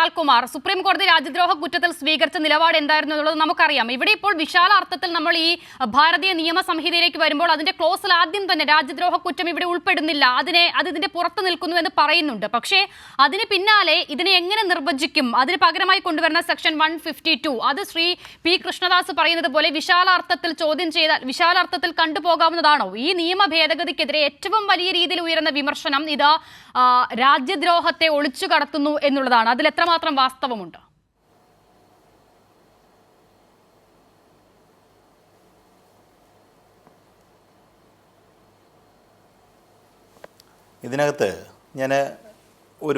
Lalkumar, supreme കോടതി രാജ്യദ്രോഹ കുറ്റത്തിൽ സ്വീകരിച്ച നിലപാട് എന്തായിരുന്നു എന്നുള്ളത് നമുക്കറിയാം. ഇവിടെ ഇപ്പോൾ വിശാലാർത്ഥത്തിൽ നമ്മൾ ഈ ഭാരതീയ നിയമ സംഹിതയിലേക്ക് വരുമ്പോൾ അതിന്റെ ക്ലോസിൽ ആദ്യം തന്നെ രാജ്യദ്രോഹ കുറ്റം ഇവിടെ ഉൾപ്പെടുന്നില്ല, അത് ഇതിന്റെ പുറത്ത് നിൽക്കുന്നു എന്ന് പറയുന്നുണ്ട്. പക്ഷേ അതിന് പിന്നാലെ ഇതിനെ എങ്ങനെ നിർവചിക്കും, അതിന് പകരമായി കൊണ്ടുവരുന്ന സെക്ഷൻ 152 അത് ശ്രീ പി കൃഷ്ണദാസ് പറയുന്നത് പോലെ വിശാലാർത്ഥത്തിൽ ചോദ്യം ചെയ്താൽ വിശാലാർത്ഥത്തിൽ കണ്ടുപോകാവുന്നതാണോ? ഈ നിയമ ഭേദഗതിക്കെതിരെ ഏറ്റവും വലിയ രീതിയിൽ ഉയർന്ന വിമർശനം ഇത് രാജ്യദ്രോഹത്തെ ഒളിച്ചു കടത്തുന്നു എന്നുള്ളതാണ്. അതിൽ എത്രമാത്രം വാസ്തവമുണ്ട്? ഇതിനകത്ത് ഞാൻ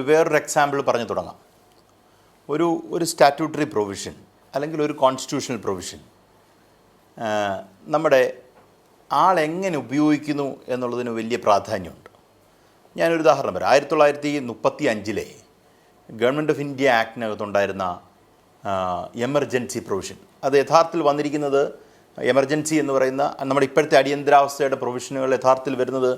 വേറൊരു എക്സാമ്പിൾ പറഞ്ഞു തുടങ്ങാം. ഒരു സ്റ്റാറ്റ്യൂട്ടറി പ്രൊവിഷൻ അല്ലെങ്കിൽ ഒരു കോൺസ്റ്റിറ്റ്യൂഷണൽ പ്രൊവിഷൻ നമ്മുടെ ആളെങ്ങനെ ഉപയോഗിക്കുന്നു എന്നുള്ളതിന് വലിയ പ്രാധാന്യമുണ്ട്. ഞാനൊരു ഉദാഹരണം പറയാം. 1935 ഗവൺമെൻറ് ഓഫ് ഇന്ത്യ ആക്ടിനകത്തുണ്ടായിരുന്ന എമർജൻസി പ്രൊവിഷൻ, അത് യഥാർത്ഥത്തിൽ വന്നിരിക്കുന്നത് എമർജൻസി എന്ന് പറയുന്ന നമ്മുടെ ഇപ്പോഴത്തെ അടിയന്തരാവസ്ഥയുടെ പ്രൊവിഷനുകൾ യഥാർത്ഥത്തിൽ വരുന്നത്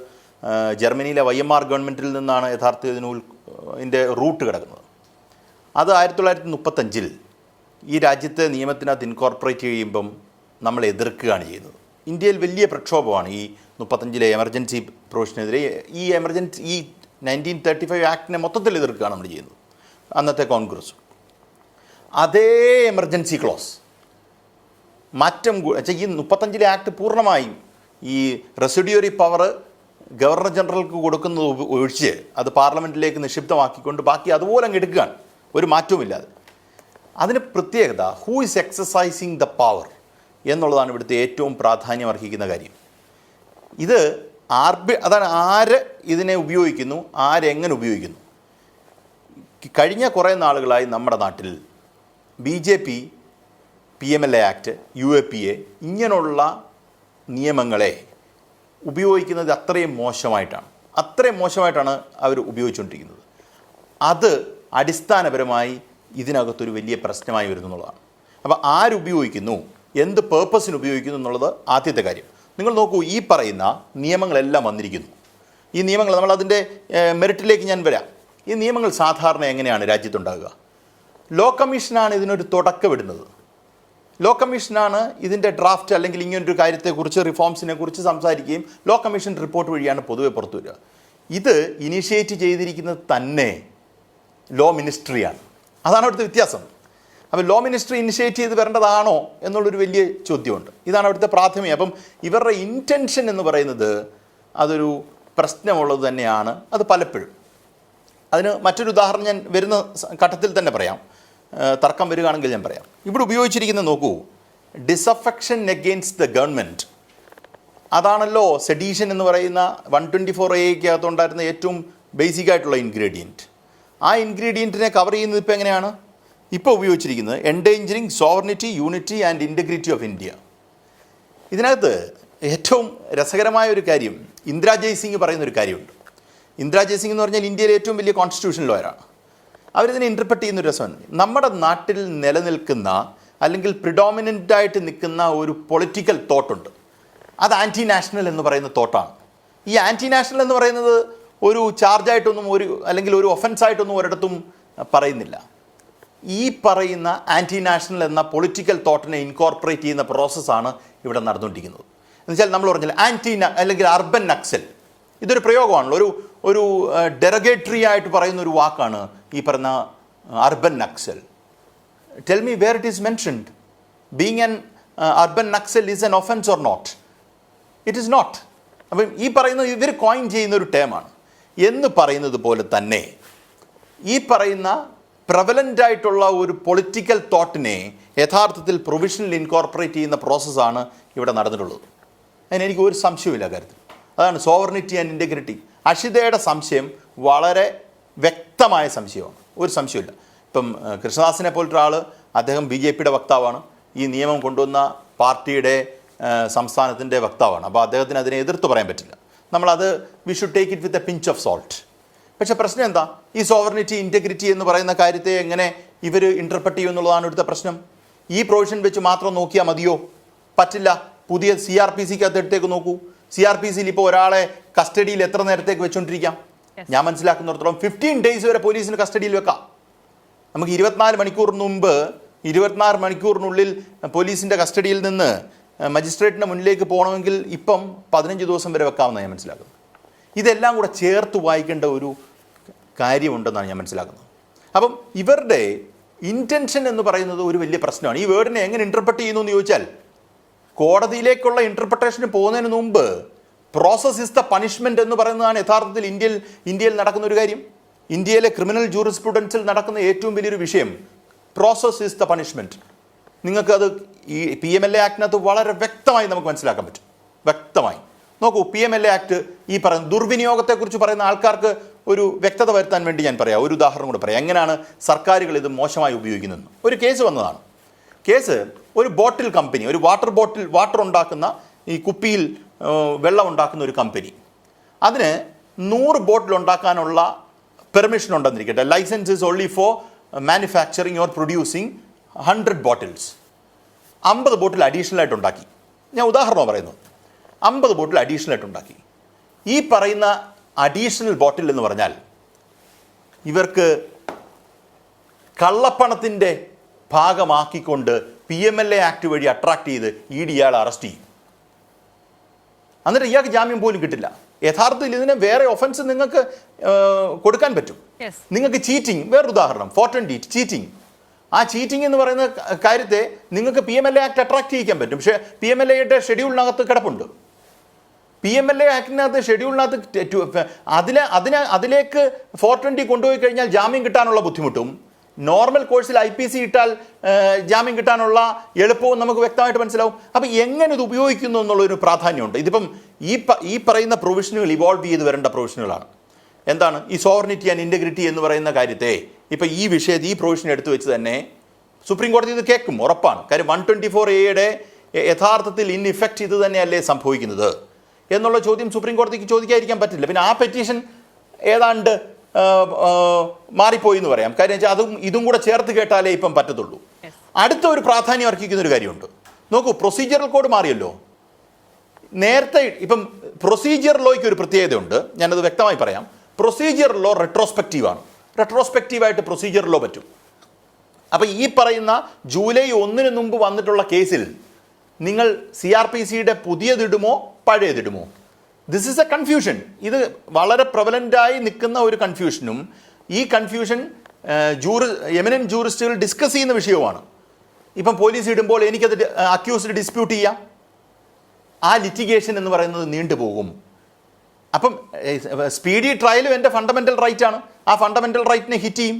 ജർമ്മനിയിലെ YMR ഗവൺമെൻറ്റിൽ നിന്നാണ് യഥാർത്ഥത്തിൽ ഇതിൻ്റെ റൂട്ട് കിടക്കുന്നത്. അത് 1935 ഈ രാജ്യത്തെ നിയമത്തിനകത്ത് ഇൻകോർപ്പറേറ്റ് ചെയ്യുമ്പം നമ്മൾ എതിർക്കുകയാണ് ചെയ്യുന്നത്. ഇന്ത്യയിൽ വലിയ പ്രക്ഷോഭമാണ് ഈ 35 എമർജൻസി പ്രൊവിഷനെതിരെ. ഈ 1935 ആക്ടിനെ മൊത്തത്തിൽ എതിർക്കുകയാണ് നമ്മൾ ചെയ്യുന്നത്, അന്നത്തെ കോൺഗ്രസ്. അതേ എമർജൻസി ക്ലോസ് മാറ്റം ഈ 35 ആക്ട് പൂർണ്ണമായും ഈ റെസിഡ്യൂറി പവർ ഗവർണർ ജനറൽക്ക് കൊടുക്കുന്നത് ഒഴിച്ച് അത് പാർലമെൻറ്റിലേക്ക് നിക്ഷിപ്തമാക്കിക്കൊണ്ട് ബാക്കി അതുപോലെ അങ്ങ് എടുക്കുകയാണ്, ഒരു മാറ്റവുമില്ലാതെ. അതിന് പ്രത്യേകത who is exercising the power എന്നുള്ളതാണ് ഇവിടുത്തെ ഏറ്റവും പ്രാധാന്യം അർഹിക്കുന്ന കാര്യം. ഇത് അതാണ് ആര് ഇതിനെ ഉപയോഗിക്കുന്നു, ആരെങ്ങനെ ഉപയോഗിക്കുന്നു. കഴിഞ്ഞ കുറേ നാളുകളായി നമ്മുടെ നാട്ടിൽ BJP PMLA ആക്ട്, UAPA ഇങ്ങനെയുള്ള നിയമങ്ങളെ ഉപയോഗിക്കുന്നത് അത്രയും മോശമായിട്ടാണ് അവർ ഉപയോഗിച്ചുകൊണ്ടിരിക്കുന്നത്. അത് അടിസ്ഥാനപരമായി ഇതിനകത്തൊരു വലിയ പ്രശ്നമായി വരുന്നു എന്നുള്ളതാണ്. അപ്പോൾ ആരുപയോഗിക്കുന്നു, എന്ത് പേർപ്പസിന് ഉപയോഗിക്കുന്നു എന്നുള്ളത് ആദ്യത്തെ കാര്യം. നിങ്ങൾ നോക്കൂ, ഈ പറയുന്ന നിയമങ്ങളെല്ലാം വന്നിരിക്കുന്നു. ഈ നിയമങ്ങൾ നമ്മളതിൻ്റെ മെറിറ്റിലേക്ക് ഞാൻ വരാം. ഈ നിയമങ്ങൾ സാധാരണ എങ്ങനെയാണ് രാജ്യത്തുണ്ടാകുക? ലോ കമ്മീഷനാണ് ഇതിനൊരു തുടക്കമിടുന്നത്. ലോ കമ്മീഷനാണ് ഇതിൻ്റെ ഡ്രാഫ്റ്റ് അല്ലെങ്കിൽ ഇങ്ങനൊരു കാര്യത്തെക്കുറിച്ച്, റിഫോംസിനെ കുറിച്ച് സംസാരിക്കുകയും ലോ കമ്മീഷൻ റിപ്പോർട്ട് വഴിയാണ് പൊതുവെ പുറത്തു വരിക. ഇത് ഇനീഷ്യേറ്റ് ചെയ്തിരിക്കുന്നത് തന്നെ ലോ മിനിസ്ട്രിയാണ്. അതാണ് അവിടുത്തെ വ്യത്യാസം. അപ്പോൾ ലോ മിനിസ്ട്രി ഇനിഷ്യേറ്റ് ചെയ്ത് വരേണ്ടതാണോ എന്നുള്ളൊരു വലിയ ചോദ്യമുണ്ട്. ഇതാണ് അവിടുത്തെ പ്രാഥമികം. അപ്പം ഇവരുടെ ഇൻറ്റൻഷൻ എന്ന് പറയുന്നത് അതൊരു പ്രശ്നമുള്ളത് തന്നെയാണ്. അത് പലപ്പോഴും അതിന് മറ്റൊരു ഉദാഹരണം ഞാൻ വരുന്ന ഘട്ടത്തിൽ തന്നെ പറയാം, തർക്കം വരികയാണെങ്കിൽ ഞാൻ പറയാം. ഇവിടെ ഉപയോഗിച്ചിരിക്കുന്നത് നോക്കൂ, ഡിസഫെക്ഷൻ എഗെയിൻസ്റ്റ് ദ ഗവൺമെൻറ്. അതാണല്ലോ സെഡീഷൻ എന്ന് പറയുന്ന 124A ഏറ്റവും ബേസിക് ആയിട്ടുള്ള ഇൻഗ്രീഡിയൻറ്റ്. ആ ഇൻഗ്രീഡിയൻറ്റിനെ കവർ ചെയ്യുന്നത് ഇപ്പോൾ എങ്ങനെയാണ്? ഇപ്പോൾ ഉപയോഗിച്ചിരിക്കുന്നത് endangering sovereignty, unity and integrity of India. ഇതിനകത്ത് ഏറ്റവും രസകരമായ ഒരു കാര്യം ഇന്ദിരാ ജയ്സിംഗ് പറയുന്നൊരു കാര്യമുണ്ട്. ഇന്ദിരാ ജയ്സിംഗ് എന്ന് പറഞ്ഞാൽ ഇന്ത്യയിലെ ഏറ്റവും വലിയ കോൺസ്റ്റിറ്റ്യൂഷൻ ലോയറാണ്. അവരിതിനെ ഇൻ്റർപ്രറ്റ് ചെയ്യുന്നൊരു രസമാണ്. നമ്മുടെ നാട്ടിൽ നിലനിൽക്കുന്ന അല്ലെങ്കിൽ പ്രിഡോമിനൻ്റായിട്ട് നിൽക്കുന്ന ഒരു പൊളിറ്റിക്കൽ തോട്ടുണ്ട്, അത് ആൻറ്റി നാഷണൽ എന്ന് പറയുന്ന തോട്ടാണ്. ഈ ആൻറ്റി നാഷണൽ എന്ന് പറയുന്നത് ഒരു ചാർജായിട്ടൊന്നും അല്ലെങ്കിൽ ഒരു ഒഫൻസായിട്ടൊന്നും ഒരിടത്തും പറയുന്നില്ല. ഈ പറയുന്ന ആൻറ്റി നാഷണൽ എന്ന പൊളിറ്റിക്കൽ തോട്ടിനെ ഇൻകോർപ്പറേറ്റ് ചെയ്യുന്ന പ്രോസസ്സാണ് ഇവിടെ നടന്നുകൊണ്ടിരിക്കുന്നത്. എന്നുവെച്ചാൽ നമ്മൾ പറഞ്ഞാൽ അല്ലെങ്കിൽ അർബൻ നക്സൽ, ഇതൊരു പ്രയോഗമാണല്ലോ, ഒരു ഡെറഗേറ്ററി ആയിട്ട് പറയുന്ന ഒരു വാക്കാണ് ഈ പറഞ്ഞ urban Naxal. Tell me where it is mentioned. Being an urban Naxal is an offence or not? It is not. അപ്പം ഈ പറയുന്നത് ഇവർ കോയിൻ ചെയ്യുന്ന ഒരു ടേമാണ്. എന്ന് പറയുന്നത് പോലെ തന്നെ ഈ പറയുന്ന പ്രവലൻ്റ് ആയിട്ടുള്ള ഒരു പൊളിറ്റിക്കൽ തോട്ടിനെ യഥാർത്ഥത്തിൽ പ്രൊവിഷണൽ ഇൻകോർപ്പറേറ്റ് ചെയ്യുന്ന പ്രോസസ്സാണ് ഇവിടെ നടന്നിട്ടുള്ളത്. അതിനെനിക്ക് ഒരു സംശയമില്ല കാര്യത്തിൽ. അതാണ് സോവർണിറ്റി ആൻഡ് ഇൻറ്റഗ്രിറ്റി. അഷിതയുടെ സംശയം വളരെ വ്യക്തമായ സംശയമാണ്, ഒരു സംശയമില്ല. ഇപ്പം കൃഷ്ണദാസിനെ പോലൊരാൾ, അദ്ദേഹം BJPയുടെ വക്താവാണ്, ഈ നിയമം കൊണ്ടുവന്ന പാർട്ടിയുടെ സംസ്ഥാനത്തിൻ്റെ വക്താവാണ്. അപ്പോൾ അദ്ദേഹത്തിന് അതിനെ എതിർത്ത് പറയാൻ പറ്റില്ല. നമ്മളത് we should take it with a pinch of salt. പക്ഷേ പ്രശ്നം എന്താ? ഈ സോവർണിറ്റി, ഇൻറ്റഗ്രിറ്റി എന്ന് പറയുന്ന കാര്യത്തെ എങ്ങനെ ഇവർ ഇൻ്റർപ്രറ്റ് ചെയ്യും എന്നുള്ളതാണ് ഇവിടുത്തെ പ്രശ്നം. ഈ പ്രൊവിഷൻ വെച്ച് മാത്രം നോക്കിയാൽ മതിയോ? പറ്റില്ല. പുതിയ CRPCക്കകത്ത് എടുത്തേക്ക് നോക്കൂ. CRPCയിൽ ഇപ്പോൾ ഒരാളെ കസ്റ്റഡിയിൽ എത്ര നേരത്തേക്ക് വെച്ചുകൊണ്ടിരിക്കാം? ഞാൻ മനസ്സിലാക്കുന്നിടത്തോളം 15 days വരെ പോലീസിന് കസ്റ്റഡിയിൽ വെക്കാം. നമുക്ക് 24 മണിക്കൂറിനുള്ളിൽ പോലീസിൻ്റെ കസ്റ്റഡിയിൽ നിന്ന് മജിസ്ട്രേറ്റിൻ്റെ മുന്നിലേക്ക് പോകണമെങ്കിൽ ഇപ്പം 15 ദിവസം വരെ വെക്കാമെന്നാണ് ഞാൻ മനസ്സിലാക്കുന്നത്. ഇതെല്ലാം കൂടെ ചേർത്ത് വായിക്കേണ്ട ഒരു കാര്യമുണ്ടെന്നാണ് ഞാൻ മനസ്സിലാക്കുന്നത്. അപ്പം ഇവരുടെ ഇൻറ്റൻഷൻ എന്ന് പറയുന്നത് ഒരു വലിയ പ്രശ്നമാണ്. ഈ വേർഡിനെ എങ്ങനെ ഇൻ്റർപ്രറ്റ് ചെയ്യുന്നു എന്ന് ചോദിച്ചാൽ, കോടതിയിലേക്കുള്ള ഇൻ്റർപ്രിട്ടേഷന് പോകുന്നതിന് മുമ്പ് പ്രോസസ് ഇസ് ദ പണിഷ്മെൻറ്റ് എന്ന് പറയുന്നതാണ് യഥാർത്ഥത്തിൽ ഇന്ത്യയിൽ നടക്കുന്ന ഒരു കാര്യം. ഇന്ത്യയിലെ ക്രിമിനൽ ജൂറിസ്പ്രുഡൻസിൽ നടക്കുന്ന ഏറ്റവും വലിയൊരു വിഷയം പ്രോസസ് ഇസ് ദ പണിഷ്മെൻറ്റ്. നിങ്ങൾക്കത് ഈ PMLA ആക്ടിനകത്ത് വളരെ വ്യക്തമായി നമുക്ക് മനസ്സിലാക്കാൻ പറ്റും. വ്യക്തമായി നോക്കൂ, PMLA ആക്ട് ഈ പറയുന്ന ദുർവിനിയോഗത്തെക്കുറിച്ച് പറയുന്ന ആൾക്കാർക്ക് ഒരു വ്യക്തത വരുത്താൻ വേണ്ടി ഞാൻ പറയാം. ഒരു ഉദാഹരണം കൂടെ പറയാം, എങ്ങനെയാണ് സർക്കാരുകൾ ഇത് മോശമായി ഉപയോഗിക്കുന്നതെന്ന്. ഒരു കേസ് വന്നതാണ്. കേസ് ഒരു ബോട്ടിൽ കമ്പനി, ഒരു വാട്ടർ ഉണ്ടാക്കുന്ന ഈ കുപ്പിയിൽ വെള്ളം ഉണ്ടാക്കുന്ന ഒരു കമ്പനി, അതിന് 100 ബോട്ടിൽ ഉണ്ടാക്കാനുള്ള പെർമിഷൻ ഉണ്ടെന്നിരിക്കട്ടെ. Licence is only for manufacturing or producing 100 bottles. 50 bottle additional ആയിട്ട് ഉണ്ടാക്കി. ഞാൻ ഉദാഹരണം പറയുന്നു, 50 ബോട്ടിൽ അഡീഷണൽ ആയിട്ട് ഉണ്ടാക്കി. ഈ പറയുന്ന അഡീഷണൽ ബോട്ടിൽ എന്ന് പറഞ്ഞാൽ ഇവർക്ക് കള്ളപ്പണത്തിൻ്റെ ഭാഗമാക്കിക്കൊണ്ട് PMLA ആക്ട് വഴി അട്രാക്ട് ചെയ്ത് ED ഇയാളെ അറസ്റ്റ് ചെയ്യും. എന്നിട്ട് ഇയാൾക്ക് ജാമ്യം പോലും കിട്ടില്ല. യഥാർത്ഥത്തിൽ ഇതിനെ വേറെ ഒഫൻസ് നിങ്ങൾക്ക് കൊടുക്കാൻ പറ്റും. നിങ്ങൾക്ക് ചീറ്റിംഗ്, വേറൊരു ഉദാഹരണം 420 ചീറ്റിംഗ്. ആ ചീറ്റിംഗ് എന്ന് പറയുന്ന കാര്യത്തെ നിങ്ങൾക്ക് PMLA ആക്ട് അട്രാക്ട് ചെയ്യിക്കാൻ പറ്റും. പക്ഷേ PMLAയുടെ ഷെഡ്യൂളിനകത്ത് കിടപ്പുണ്ട്. PMLA ആക്ടിനകത്ത് ഷെഡ്യൂളിനകത്ത് അതിലേക്ക് 420 കൊണ്ടുപോയി കഴിഞ്ഞാൽ ജാമ്യം കിട്ടാനുള്ള ബുദ്ധിമുട്ടും നോർമൽ കോഴ്സിൽ IPC ഇട്ടാൽ ജാമ്യം കിട്ടാനുള്ള എളുപ്പവും നമുക്ക് വ്യക്തമായിട്ട് മനസ്സിലാവും. അപ്പോൾ എങ്ങനെ ഇത് ഉപയോഗിക്കുന്നു എന്നുള്ളൊരു പ്രാധാന്യമുണ്ട്. ഇതിപ്പം ഈ പറയുന്ന പ്രൊവിഷനുകൾ ഇവോൾവ് ചെയ്ത് വരേണ്ട പ്രൊവിഷനുകളാണ്. എന്താണ് ഈ സോവർണിറ്റി ആൻഡ് ഇൻറ്റഗ്രിറ്റി എന്ന് പറയുന്ന കാര്യത്തെ ഇപ്പം ഈ വിഷയത്തിൽ ഈ പ്രൊവിഷൻ എടുത്തു വെച്ച് തന്നെ സുപ്രീം കോടതി ഇത് കേൾക്കും, ഉറപ്പാണ്. കാര്യം 124A യഥാർത്ഥത്തിൽ ഇൻ ഇഫക്റ്റ് ഇത് തന്നെയല്ലേ സംഭവിക്കുന്നത് എന്നുള്ള ചോദ്യം സുപ്രീം കോടതിക്ക് ചോദിക്കാതിരിക്കാൻ പറ്റില്ല. പിന്നെ ആ പെറ്റീഷൻ ഏതാണ്ട് മാറിപ്പോയി എന്ന് പറയാം. കാര്യം വെച്ചാൽ ഇതും കൂടെ ചേർത്ത് കേട്ടാലേ ഇപ്പം പറ്റത്തുള്ളൂ. അടുത്ത ഒരു പ്രാധാന്യം അർഹിക്കുന്ന ഒരു കാര്യമുണ്ട്. നോക്കൂ, പ്രൊസീജിയറൽ കോഡ് മാറിയല്ലോ. നേരത്തെ ഇപ്പം പ്രൊസീജിയർ ലോയ്ക്ക് ഒരു പ്രത്യേകതയുണ്ട്, ഞാനത് വ്യക്തമായി പറയാം. പ്രൊസീജിയർ ലോ റെട്രോസ്പെക്റ്റീവാണ്. റെട്രോസ്പെക്റ്റീവായിട്ട് പ്രൊസീജിയർ ലോ പറ്റും. അപ്പോൾ ഈ പറയുന്ന ജൂലൈ 1 മുമ്പ് വന്നിട്ടുള്ള കേസിൽ നിങ്ങൾ CRPCയുടെ പുതിയതിടുമോ പഴയതിടുമോ? This is a confusion. ഇത് വളരെ പ്രബലൻ്റായി നിൽക്കുന്ന ഒരു കൺഫ്യൂഷനും ഈ കൺഫ്യൂഷൻ എമിനൻറ്റ് ജൂറിസ്റ്റുകൾ ഡിസ്കസ് ചെയ്യുന്ന വിഷയവുമാണ്. ഇപ്പം പോലീസ് ഇടുമ്പോൾ എനിക്കത് അക്യൂസ്ഡ് ഡിസ്പ്യൂട്ട് ചെയ്യാം. ആ ലിറ്റിഗേഷൻ എന്ന് പറയുന്നത് നീണ്ടുപോകും. അപ്പം സ്പീഡി ട്രയലും എൻ്റെ ഫണ്ടമെൻ്റൽ റൈറ്റാണ്. ആ ഫണ്ടമെൻ്റൽ റൈറ്റിനെ ഹിറ്റ് ചെയ്യും.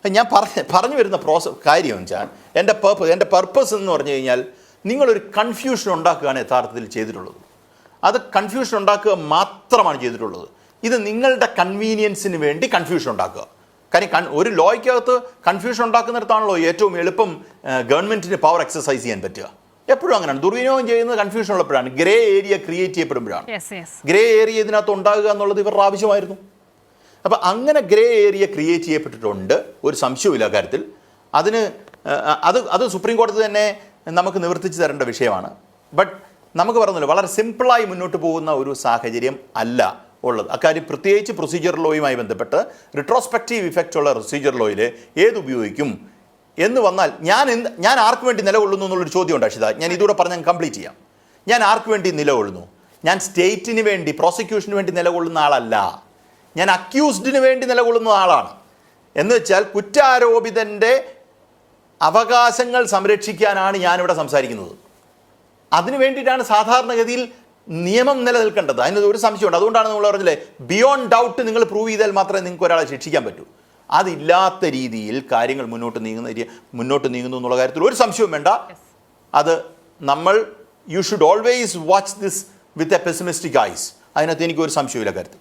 ഞാൻ പറഞ്ഞു വരുന്ന കാര്യം വെച്ചാൽ എൻ്റെ പർപ്പസ് എന്ന് പറഞ്ഞു കഴിഞ്ഞാൽ നിങ്ങളൊരു കൺഫ്യൂഷൻ ഉണ്ടാക്കുകയാണ് യഥാർത്ഥത്തിൽ ചെയ്തിട്ടുള്ളത്. അത് കൺഫ്യൂഷൻ ഉണ്ടാക്കുക മാത്രമാണ് ചെയ്തിട്ടുള്ളത്. ഇത് നിങ്ങളുടെ കൺവീനിയൻസിന് വേണ്ടി കൺഫ്യൂഷൻ ഉണ്ടാക്കുക. കാര്യം ഒരു ലോയ്ക്കകത്ത് കൺഫ്യൂഷൻ ഉണ്ടാക്കുന്നിടത്താണല്ലോ ഏറ്റവും എളുപ്പം ഗവൺമെൻറ്റിന് പവർ എക്സസൈസ് ചെയ്യാൻ പറ്റുക. എപ്പോഴും അങ്ങനെയാണ്. ദുർവിനിയോഗം ചെയ്യുന്നത് കൺഫ്യൂഷൻ ഉള്ളപ്പോഴാണ്, ഗ്രേ ഏരിയ ക്രിയേറ്റ് ചെയ്യപ്പെടുമ്പോഴാണ്. ഗ്രേ ഏരിയ ഇതിനകത്ത് ഉണ്ടാകുക എന്നുള്ളത് ഇവരുടെ ആവശ്യമായിരുന്നു. അപ്പം അങ്ങനെ ഗ്രേ ഏരിയ ക്രിയേറ്റ് ചെയ്യപ്പെട്ടിട്ടുണ്ട്, ഒരു സംശയവുമില്ല കാര്യത്തിൽ. അത് സുപ്രീം കോടതി തന്നെ നമുക്ക് നിവർത്തിച്ച് തരേണ്ട വിഷയമാണ്. ബട്ട് നമുക്ക് പറഞ്ഞല്ലോ, വളരെ സിമ്പിളായി മുന്നോട്ട് പോകുന്ന ഒരു സാഹചര്യം അല്ല ഉള്ളത്. അക്കാര്യം പ്രത്യേകിച്ച് പ്രൊസീജിയർ ലോയുമായി ബന്ധപ്പെട്ട് റിട്രോസ്പെക്റ്റീവ് ഇഫക്റ്റ് ഉള്ള പ്രൊസീജിയർ ലോയിൽ ഏതുപയോഗിക്കും എന്ന് വന്നാൽ ഞാൻ ആർക്ക് വേണ്ടി നിലകൊള്ളുന്നു എന്നുള്ളൊരു ചോദ്യമുണ്ട് അക്ഷിത. ഞാൻ ഇതുകൂടെ പറഞ്ഞ് കംപ്ലീറ്റ് ചെയ്യാം. ഞാൻ ആർക്ക് വേണ്ടി നിലകൊള്ളുന്നു? ഞാൻ സ്റ്റേറ്റിന് വേണ്ടി, പ്രോസിക്യൂഷന് വേണ്ടി നിലകൊള്ളുന്ന ആളല്ല. ഞാൻ അക്യൂസ്ഡിന് വേണ്ടി നിലകൊള്ളുന്ന ആളാണ്. എന്ന് വെച്ചാൽ കുറ്റാരോപിതൻ്റെ അവകാശങ്ങൾ സംരക്ഷിക്കാനാണ് ഞാനിവിടെ സംസാരിക്കുന്നത്. അതിനു വേണ്ടിയിട്ടാണ് സാധാരണഗതിയിൽ നിയമം നിലനിൽക്കേണ്ടത്. അതിന് ഒരു സംശയമുണ്ട്. അതുകൊണ്ടാണ് നമ്മൾ പറഞ്ഞില്ലേ, ബിയോണ്ട് ഡൗട്ട് നിങ്ങൾ പ്രൂവ് ചെയ്താൽ മാത്രമേ നിങ്ങൾക്ക് ഒരാളെ ശിക്ഷിക്കാൻ പറ്റൂ. അതില്ലാത്ത രീതിയിൽ കാര്യങ്ങൾ മുന്നോട്ട് നീങ്ങുന്നു എന്നുള്ള കാര്യത്തിൽ ഒരു സംശയവും വേണ്ട. അത് you should always watch this with a pessimistic eyes. അതിനകത്ത് എനിക്ക് ഒരു സംശയമില്ല കാര്യത്തിൽ.